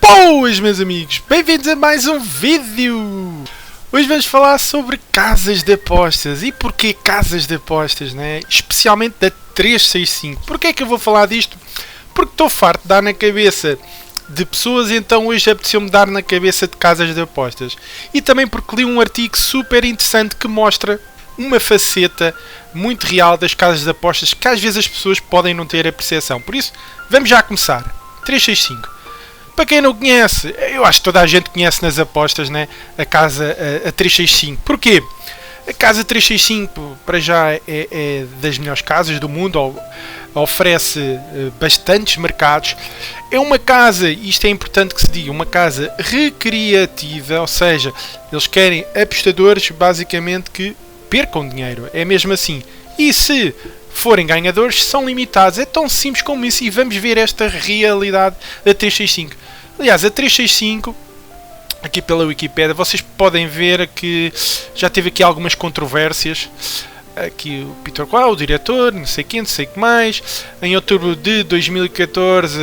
Boas, meus amigos, bem-vindos a mais um vídeo. Hoje vamos falar sobre casas de apostas. E porquê casas de apostas, né? Especialmente da 365. Porquê é que eu vou falar disto? Porque estou farto de dar na cabeça de pessoas, então hoje apeteceu-me dar na cabeça de casas de apostas. E também porque li um artigo super interessante que mostra uma faceta muito real das casas de apostas que às vezes as pessoas podem não ter a percepção. Por isso, vamos já começar. 365. Para quem não conhece, eu acho que toda a gente conhece nas apostas, né? A casa a 365. Porquê? A casa 365 para já é das melhores casas do mundo, oferece bastantes mercados. É uma casa, isto é importante que se diga, uma casa recreativa, ou seja, eles querem apostadores basicamente que percam dinheiro, é mesmo assim. E se forem ganhadores, são limitados. É tão simples como isso e vamos ver esta realidade da 365. Aliás, a 365, aqui pela Wikipedia, vocês podem ver que já teve aqui algumas controvérsias. Aqui o Peter Qual, o diretor, não sei quem, não sei o que mais. Em outubro de 2014,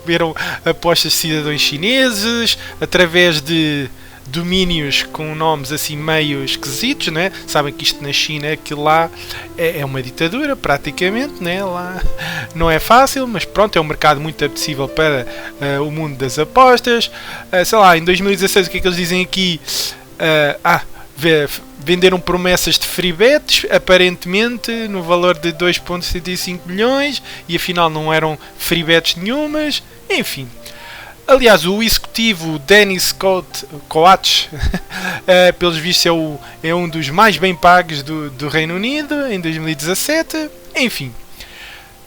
viram apostas de cidadãos chineses através de domínios com nomes assim meio esquisitos, né? Sabem que isto na China, aquilo lá é uma ditadura praticamente, né? Lá não é fácil, mas pronto, é um mercado muito apetecível para o mundo das apostas. Sei lá, em 2016 o que é que eles dizem aqui? Venderam promessas de free bets, aparentemente no valor de 2,75 milhões e afinal não eram free bets nenhumas, enfim. Aliás, o executivo Dennis Coates, pelos vistos, é um dos mais bem pagos do Reino Unido em 2017. Enfim,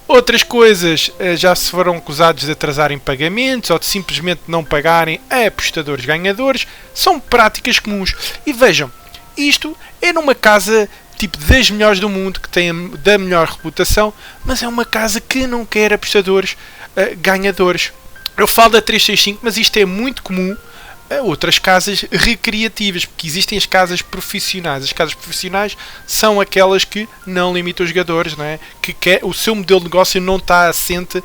outras coisas já se foram acusados de atrasarem pagamentos ou de simplesmente não pagarem a apostadores ganhadores. São práticas comuns. E vejam, isto é numa casa tipo das melhores do mundo, que tem da melhor reputação, mas é uma casa que não quer apostadores ganhadores. Eu falo da 365, mas isto é muito comum a outras casas recreativas, porque existem as casas profissionais. As casas profissionais são aquelas que não limitam os jogadores, não é? O seu modelo de negócio não está assente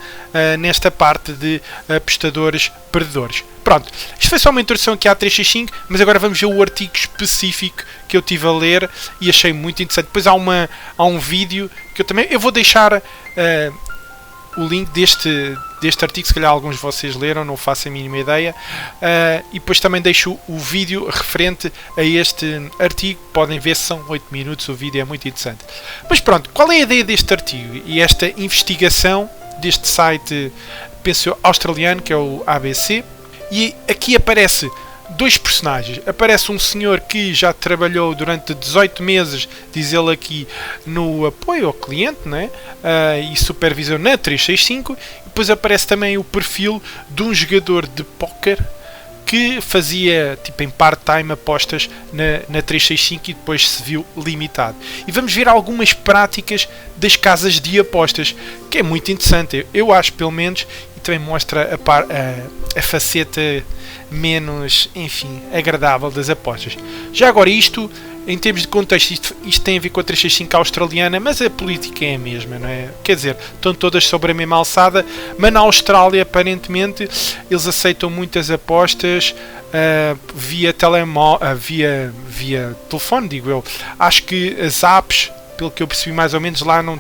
nesta parte de apostadores perdedores. Pronto, isto foi só uma introdução aqui à 365, mas agora vamos ver o artigo específico que eu estive a ler e achei muito interessante. Depois há um vídeo que eu vou deixar o link deste artigo, se calhar alguns de vocês leram, não faço a mínima ideia, e depois também deixo o vídeo referente a este artigo. Podem ver, são 8 minutos, o vídeo é muito interessante. Mas pronto, qual é a ideia deste artigo e esta investigação deste site, penso eu, australiano, que é o ABC? E aqui aparece dois personagens. Aparece um senhor que já trabalhou durante 18 meses, diz ele aqui, no apoio ao cliente, né? E supervisor na 365. E depois aparece também o perfil de um jogador de póquer que fazia tipo em part-time apostas na 365 e depois se viu limitado. E vamos ver algumas práticas das casas de apostas, que é muito interessante, eu acho, pelo menos, e também mostra a faceta menos, enfim, agradável das apostas. Já agora, isto, em termos de contexto, isto tem a ver com a 365 australiana, mas a política é a mesma, não é? Quer dizer, estão todas sobre a mesma alçada, mas na Austrália, aparentemente, eles aceitam muitas apostas via telefone, digo eu. Acho que as apps, pelo que eu percebi mais ou menos, lá não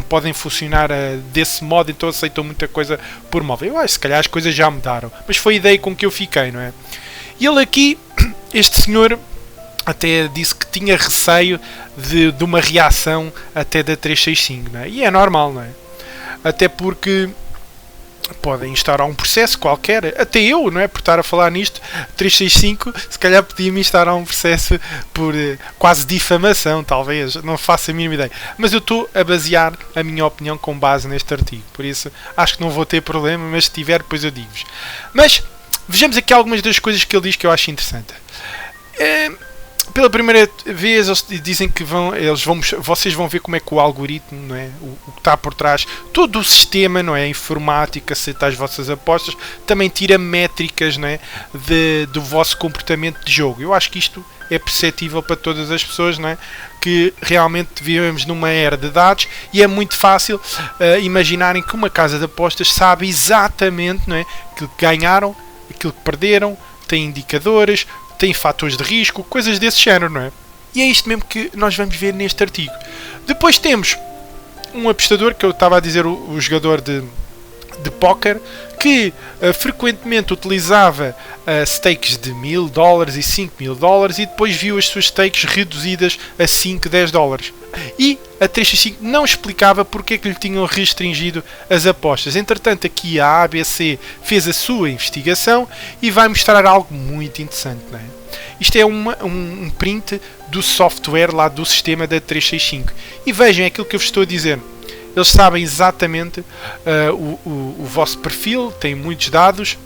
podem funcionar desse modo, então aceitam muita coisa por móvel. Eu acho que se calhar as coisas já mudaram, mas foi a ideia com que eu fiquei, não é? E ele aqui, este senhor, até disse que tinha receio de uma reação até da 365, não é? E é normal, não é? Até porque podem instaurar um processo qualquer, até eu, não é? Por estar a falar nisto, 365, se calhar podia-me instaurar um processo por quase difamação, talvez, não faço a mínima ideia. Mas eu estou a basear a minha opinião com base neste artigo, por isso acho que não vou ter problema, mas se tiver, depois eu digo-vos. Mas vejamos aqui algumas das coisas que ele diz que eu acho interessante. Pela primeira vez eles dizem que vocês vão ver como é que o algoritmo, não é? O que está por trás, todo o sistema, não é? Informática, aceita as vossas apostas, também tira métricas, não é? Do vosso comportamento de jogo. Eu acho que isto é perceptível para todas as pessoas, não é? Que realmente vivemos numa era de dados e é muito fácil imaginarem que uma casa de apostas sabe exatamente, não é? Aquilo que ganharam, aquilo que perderam, tem indicadores, tem fatores de risco, coisas desse género, não é? E é isto mesmo que nós vamos ver neste artigo. Depois temos um apostador, que eu estava a dizer, o jogador de póquer, que frequentemente utilizava stakes de $1000 e $5000 e depois viu as suas stakes reduzidas a 5, $10. E a 365 não explicava porque é que lhe tinham restringido as apostas. Entretanto, aqui a ABC fez a sua investigação e vai mostrar algo muito interessante, não é? Isto é um print do software lá do sistema da 365. E vejam aquilo que eu vos estou a dizer. Eles sabem exatamente o vosso perfil, têm muitos dados.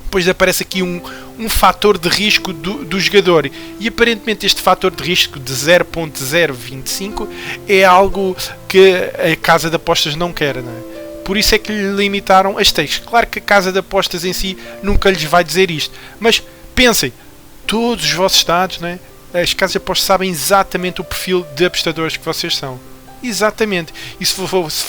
Depois aparece aqui um fator de risco do jogador. E aparentemente este fator de risco de 0.025 é algo que a casa de apostas não quer, não é? Por isso é que lhe limitaram as stakes. Claro que a casa de apostas em si nunca lhes vai dizer isto. Mas pensem, todos os vossos dados, não é? As casas de apostas sabem exatamente o perfil de apostadores que vocês são. Exatamente. E se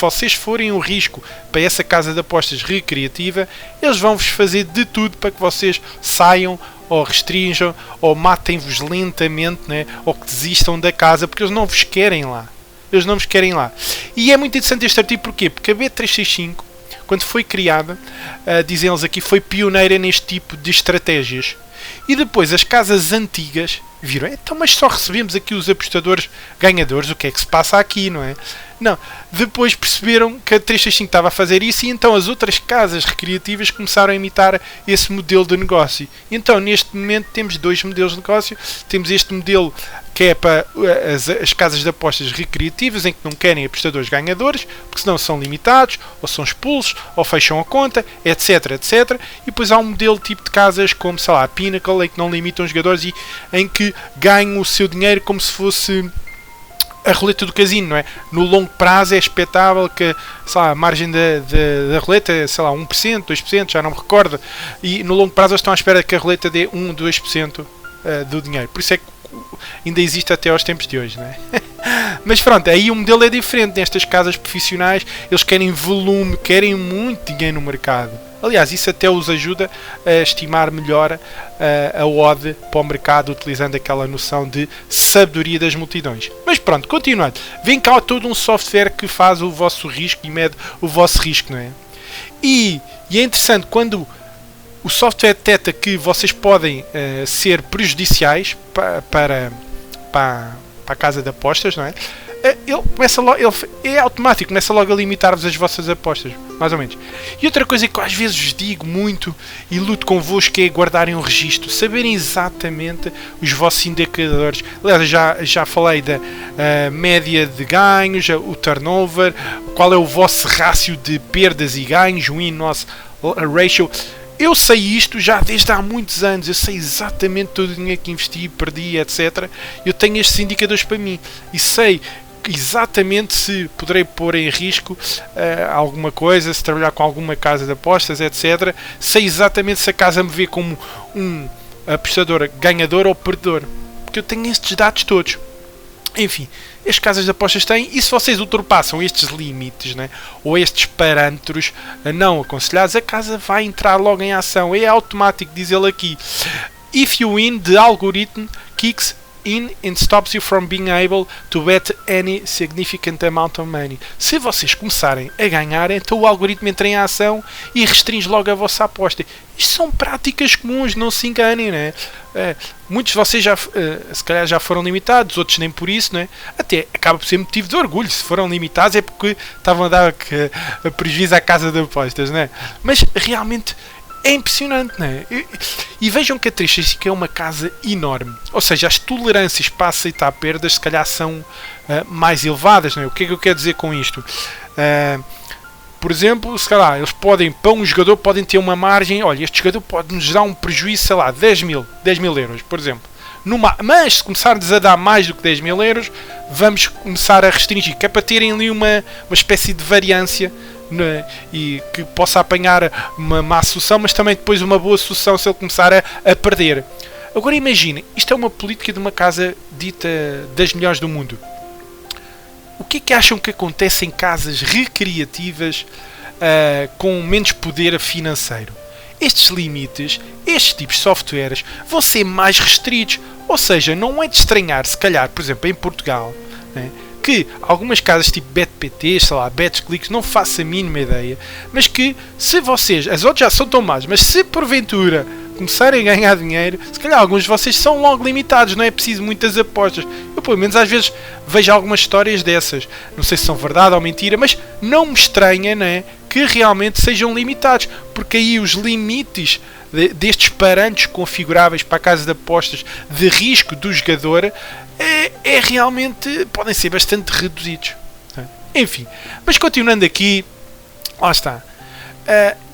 vocês forem um risco para essa casa de apostas recreativa, eles vão-vos fazer de tudo para que vocês saiam ou restringam ou matem-vos lentamente, né? Ou que desistam da casa, porque eles não vos querem lá. Eles não vos querem lá. E é muito interessante este artigo, porquê? Porque a B365, quando foi criada, dizem eles aqui, foi pioneira neste tipo de estratégias. E depois as casas antigas viram, então, mas só recebemos aqui os apostadores ganhadores, o que é que se passa aqui, não é? Não, depois perceberam que a 365 estava a fazer isso e então as outras casas recreativas começaram a imitar esse modelo de negócio. Então, neste momento, temos dois modelos de negócio. Temos este modelo que é para as casas de apostas recreativas, em que não querem apostadores ganhadores, porque senão são limitados, ou são expulsos, ou fecham a conta, etc, etc. E depois há um modelo tipo de casas como, sei lá, a Pinnacle, em que não limitam os jogadores e em que ganham o seu dinheiro como se fosse a roleta do casino, não é? No longo prazo é expectável que, sei lá, a margem da roleta é, sei lá, 1%, 2%, já não me recordo, e no longo prazo eles estão à espera que a roleta dê 1, 2% do dinheiro. Por isso é que ainda existe até aos tempos de hoje, não é? Mas pronto, aí o modelo é diferente. Nestas casas profissionais, eles querem volume, querem muito dinheiro no mercado. Aliás, isso até os ajuda a estimar melhor a odd para o mercado, utilizando aquela noção de sabedoria das multidões. Mas pronto, continuando. Vem cá todo um software que faz o vosso risco e mede o vosso risco, não é? E é interessante quando o software detecta que vocês podem ser prejudiciais para a casa de apostas, não é? Ele começa logo, é automático, começa logo a limitar-vos as vossas apostas, mais ou menos. E outra coisa que eu às vezes vos digo muito e luto convosco é guardarem um registro, saberem exatamente os vossos indicadores. Aliás, já falei da média de ganhos, o turnover, qual é o vosso rácio de perdas e ganhos, o win-loss ratio. Eu sei isto já desde há muitos anos, eu sei exatamente todo o dinheiro que investi, perdi, etc. Eu tenho estes indicadores para mim e sei exatamente se poderei pôr em risco alguma coisa, se trabalhar com alguma casa de apostas, etc. Sei exatamente se a casa me vê como um apostador ganhador ou perdedor, porque eu tenho estes dados todos. Enfim, as casas de apostas têm, e se vocês ultrapassam estes limites, né, ou estes parâmetros não aconselhados, a casa vai entrar logo em ação. É automático, diz ele aqui. If you win, the algorithm kicks in and stops you from being able to bet any significant amount of money. Se vocês começarem a ganhar, então o algoritmo entra em ação e restringe logo a vossa aposta. Isto são práticas comuns, não se enganem, né? Muitos de vocês se calhar já foram limitados, outros nem por isso, né? Até acaba por ser motivo de orgulho. Se foram limitados é porque estavam a dar prejuízo à casa de apostas, né? Mas realmente é impressionante, não é? E vejam que a 365 é uma casa enorme. Ou seja, as tolerâncias para aceitar perdas se calhar são mais elevadas, não é? O que é que eu quero dizer com isto? Por exemplo, se calhar, eles podem, para um jogador, podem ter uma margem, olha, este jogador pode nos dar um prejuízo, sei lá, 10 mil euros, por exemplo. Mas se começarmos a dar mais do que 10 mil euros, vamos começar a restringir, que é para terem ali uma espécie de variância, né, e que possa apanhar uma má sucessão, mas também depois uma boa sucessão se ele começar a perder. Agora imaginem, isto é uma política de uma casa dita das melhores do mundo. O que é que acham que acontece em casas recreativas com menos poder financeiro? Estes limites, estes tipos de softwares vão ser mais restritos. Ou seja, não é de estranhar, se calhar, por exemplo, em Portugal, né, que algumas casas tipo BetPT, sei lá, BetClicks, não faço a mínima ideia, mas que se vocês, as outras já são tão más, mas se porventura começarem a ganhar dinheiro, se calhar alguns de vocês são logo limitados, não é preciso muitas apostas. Eu pelo menos às vezes vejo algumas histórias dessas, não sei se são verdade ou mentira, mas não me estranha, né, que realmente sejam limitados, porque aí os limites destes parâmetros configuráveis para a casa de apostas de risco do jogador é realmente, podem ser bastante reduzidos. Enfim, mas continuando aqui, lá está.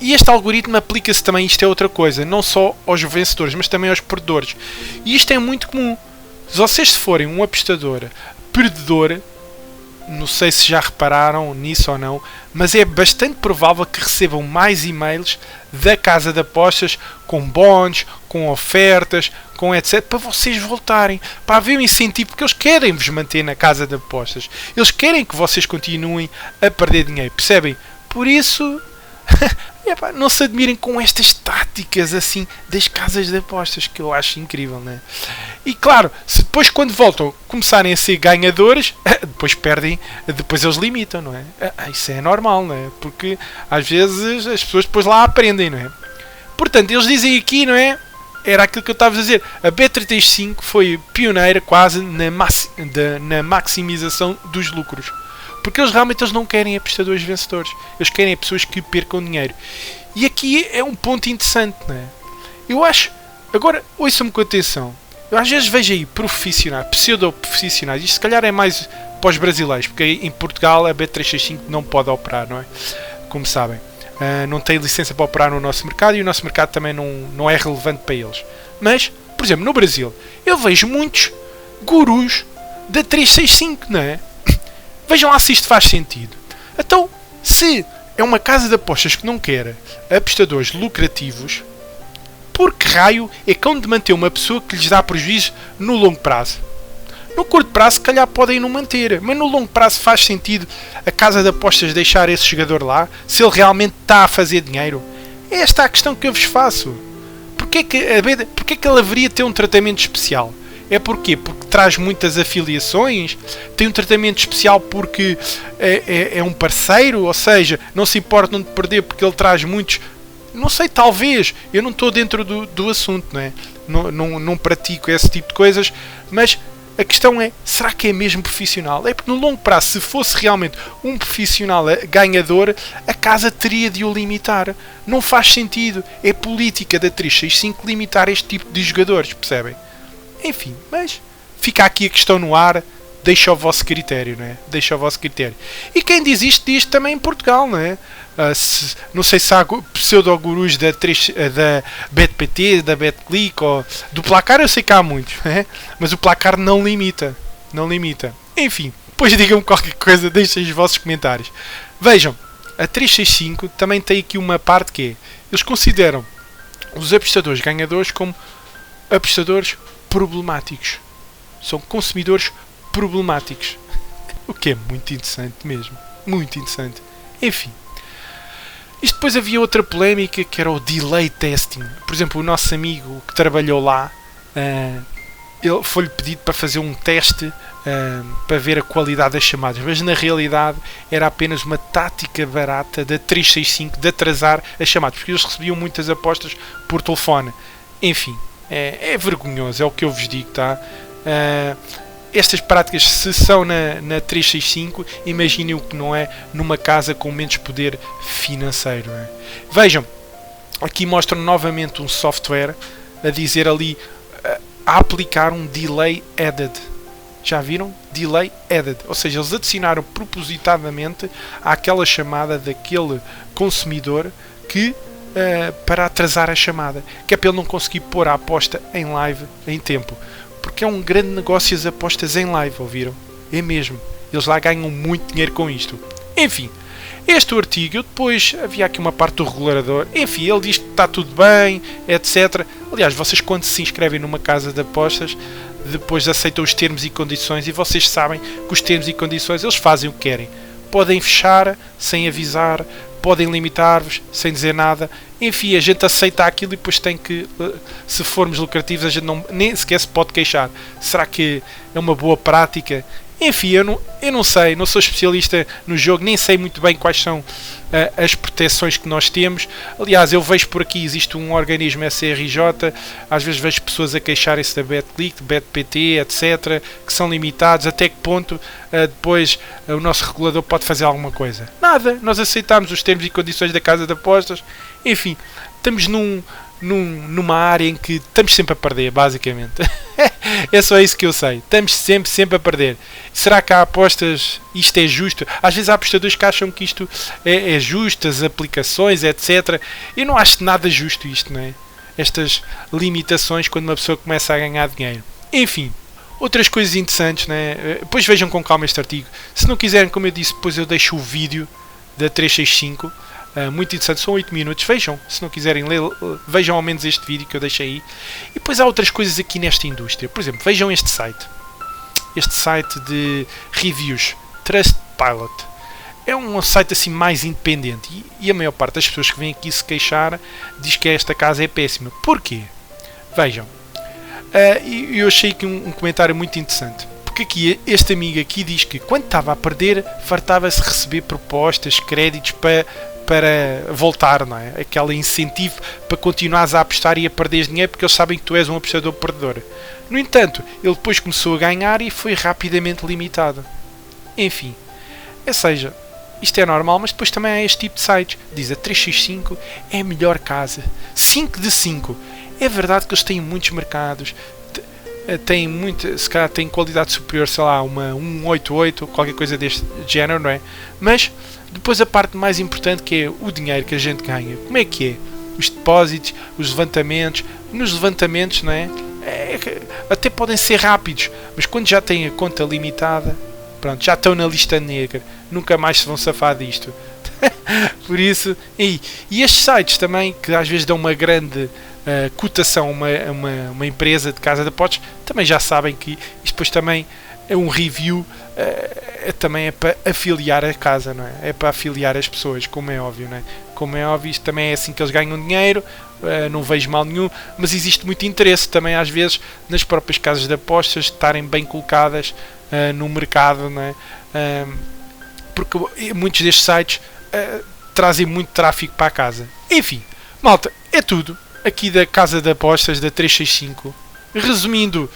E este algoritmo aplica-se também, isto é outra coisa, não só aos vencedores, mas também aos perdedores. E isto é muito comum. Se vocês forem um apostador perdedor, não sei se já repararam nisso ou não, mas é bastante provável que recebam mais e-mails da casa de apostas com bónus, com ofertas, com etc, para vocês voltarem, para haver um incentivo, porque eles querem vos manter na casa de apostas. Eles querem que vocês continuem a perder dinheiro, percebem? Por isso, não se admirem com estas táticas assim das casas de apostas, que eu acho incrível, né? E claro, se depois quando voltam começarem a ser ganhadores, depois perdem, depois eles limitam, não é? Isso é normal, não é? Porque às vezes as pessoas depois lá aprendem, não é? Portanto, eles dizem aqui, não é? Era aquilo que eu estava a dizer, a Bet365 foi pioneira quase na maximização dos lucros. Porque eles realmente não querem apostadores vencedores. Eles querem pessoas que percam dinheiro. E aqui é um ponto interessante, não é? Eu acho... Agora, ouçam-me com atenção. Eu às vezes vejo aí profissionais, pseudo-profissionais. Isto se calhar é mais para os brasileiros. Porque em Portugal a Bet365 não pode operar, não é? Como sabem. Não tem licença para operar no nosso mercado. E o nosso mercado também não é relevante para eles. Mas, por exemplo, no Brasil, eu vejo muitos gurus da 365, não é? Vejam lá se isto faz sentido. Então, se é uma casa de apostas que não quer apostadores lucrativos, por que raio é que hão de manter uma pessoa que lhes dá prejuízo no longo prazo? No curto prazo, se calhar podem não manter, mas no longo prazo faz sentido a casa de apostas deixar esse jogador lá, se ele realmente está a fazer dinheiro? É esta a questão que eu vos faço. Porquê que ele haveria de ter um tratamento especial? É porquê? Porque traz muitas afiliações, tem um tratamento especial porque é um parceiro, ou seja, não se importam de perder porque ele traz muitos... Não sei, talvez, eu não estou dentro do assunto, não é? Não pratico esse tipo de coisas, mas a questão é, será que é mesmo profissional? É porque no longo prazo, se fosse realmente um profissional ganhador, a casa teria de o limitar. Não faz sentido, é política da 365 limitar este tipo de jogadores, percebem? Enfim, mas fica aqui a questão no ar, deixa ao vosso critério, não é? Deixa ao vosso critério. E quem diz isto também em Portugal, não é? Não sei se há pseudo-gurus da BetPT, da BetClick ou do Placar, eu sei que há muitos, é? Mas o Placar não limita. Não limita. Enfim, depois digam-me qualquer coisa, deixem os vossos comentários. Vejam, a 365 também tem aqui uma parte que é, eles consideram os apostadores ganhadores como apostadores problemáticos. São consumidores problemáticos. O que é muito interessante mesmo. Muito interessante. Enfim. Isto depois havia outra polémica que era o delay testing. Por exemplo, o nosso amigo que trabalhou lá, ele foi-lhe pedido para fazer um teste para ver a qualidade das chamadas. Mas na realidade era apenas uma tática barata da 365 de atrasar as chamadas. Porque eles recebiam muitas apostas por telefone. Enfim. É vergonhoso, é o que eu vos digo, tá? Estas práticas, se são na 365, imaginem o que não é numa casa com menos poder financeiro, não é? Vejam, aqui mostram novamente um software a dizer ali, a aplicar um delay added. Já viram? Delay added. Ou seja, eles adicionaram propositadamente àquela chamada daquele consumidor que para atrasar a chamada, que é para ele não conseguir pôr a aposta em live em tempo, porque é um grande negócio as apostas em live, ouviram? É mesmo, eles lá ganham muito dinheiro com isto. Enfim, este artigo, depois havia aqui uma parte do regulador, enfim, ele diz que está tudo bem, etc. Aliás, vocês quando se inscrevem numa casa de apostas, depois aceitam os termos e condições e vocês sabem que os termos e condições eles fazem o que querem. Podem fechar sem avisar, podem limitar-vos sem dizer nada. Enfim, a gente aceita aquilo e depois tem que, se formos lucrativos, a gente nem sequer se pode queixar. Será que é uma boa prática? Enfim, eu não sei, não sou especialista no jogo, nem sei muito bem quais são as proteções que nós temos. Aliás, eu vejo por aqui, existe um organismo SRJ, às vezes vejo pessoas a queixarem-se da BetClick, BetPT, etc., que são limitados. Até que ponto depois o nosso regulador pode fazer alguma coisa? Nada, nós aceitamos os termos e condições da casa de apostas. Enfim, estamos numa área em que estamos sempre a perder, basicamente. É só isso que eu sei. Estamos sempre a perder. Será que há apostas? Isto é justo? Às vezes há apostadores que acham que isto é justo, as aplicações, etc. Eu não acho nada justo isto, não é? Estas limitações quando uma pessoa começa a ganhar dinheiro. Enfim, outras coisas interessantes, né? Depois vejam com calma este artigo. Se não quiserem, como eu disse, depois eu deixo o vídeo da 365. Muito interessante, são 8 minutos, vejam, se não quiserem ler, vejam ao menos este vídeo que eu deixei aí. E depois há outras coisas aqui nesta indústria, por exemplo, vejam este site de reviews, Trustpilot. É um site assim mais independente e a maior parte das pessoas que vêm aqui se queixar diz que esta casa é péssima. Porquê? Vejam, eu achei aqui um comentário muito interessante. Porque aqui, este amigo aqui diz que quando estava a perder, fartava-se receber propostas, créditos para voltar, não é? Aquele incentivo para continuares a apostar e a perder dinheiro porque eles sabem que tu és um apostador perdedor. No entanto, ele depois começou a ganhar e foi rapidamente limitado. Enfim, ou seja, isto é normal, mas depois também há este tipo de sites. Diz a 365 é a melhor casa. 5 de 5. É verdade que eles têm muitos mercados, têm muito, se calhar têm qualidade superior, sei lá, uma 188, qualquer coisa deste género, não é? Mas depois a parte mais importante, que é o dinheiro que a gente ganha. Como é que é? Os depósitos, os levantamentos. Nos levantamentos, não é? Até podem ser rápidos, mas quando já têm a conta limitada, pronto, já estão na lista negra. Nunca mais se vão safar disto. Por isso, e estes sites também, que às vezes dão uma grande cotação a uma empresa de casa de apostas, também já sabem que isto depois também é um review, também é para afiliar a casa, não é? É para afiliar as pessoas, como é óbvio, não é? Como é óbvio, isto também é assim que eles ganham dinheiro, não vejo mal nenhum, mas existe muito interesse também às vezes nas próprias casas de apostas estarem bem colocadas no mercado, não é? Porque muitos destes sites trazem muito tráfego para a casa. Enfim, malta, é tudo aqui da casa de apostas da 365. Resumindo,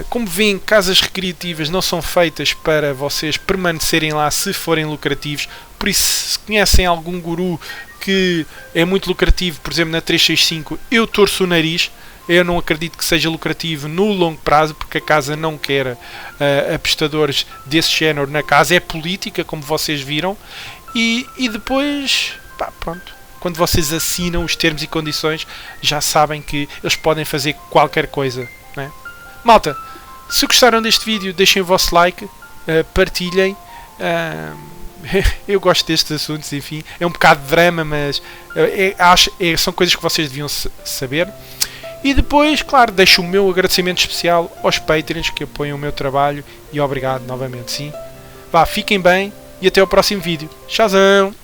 como veem, casas recreativas não são feitas para vocês permanecerem lá se forem lucrativos. Por isso, se conhecem algum guru que é muito lucrativo, por exemplo na 365, eu torço o nariz. Eu não acredito que seja lucrativo no longo prazo, porque a casa não quer apostadores desse género na casa. É política, como vocês viram. E depois, pronto, quando vocês assinam os termos e condições, já sabem que eles podem fazer qualquer coisa, não é? Malta, se gostaram deste vídeo, deixem o vosso like, partilhem. Eu gosto destes assuntos, enfim, é um bocado de drama, mas são coisas que vocês deviam saber. E depois, claro, deixo o meu agradecimento especial aos Patreons que apoiam o meu trabalho e obrigado novamente, sim. Vá, fiquem bem e até ao próximo vídeo. Tchauzão!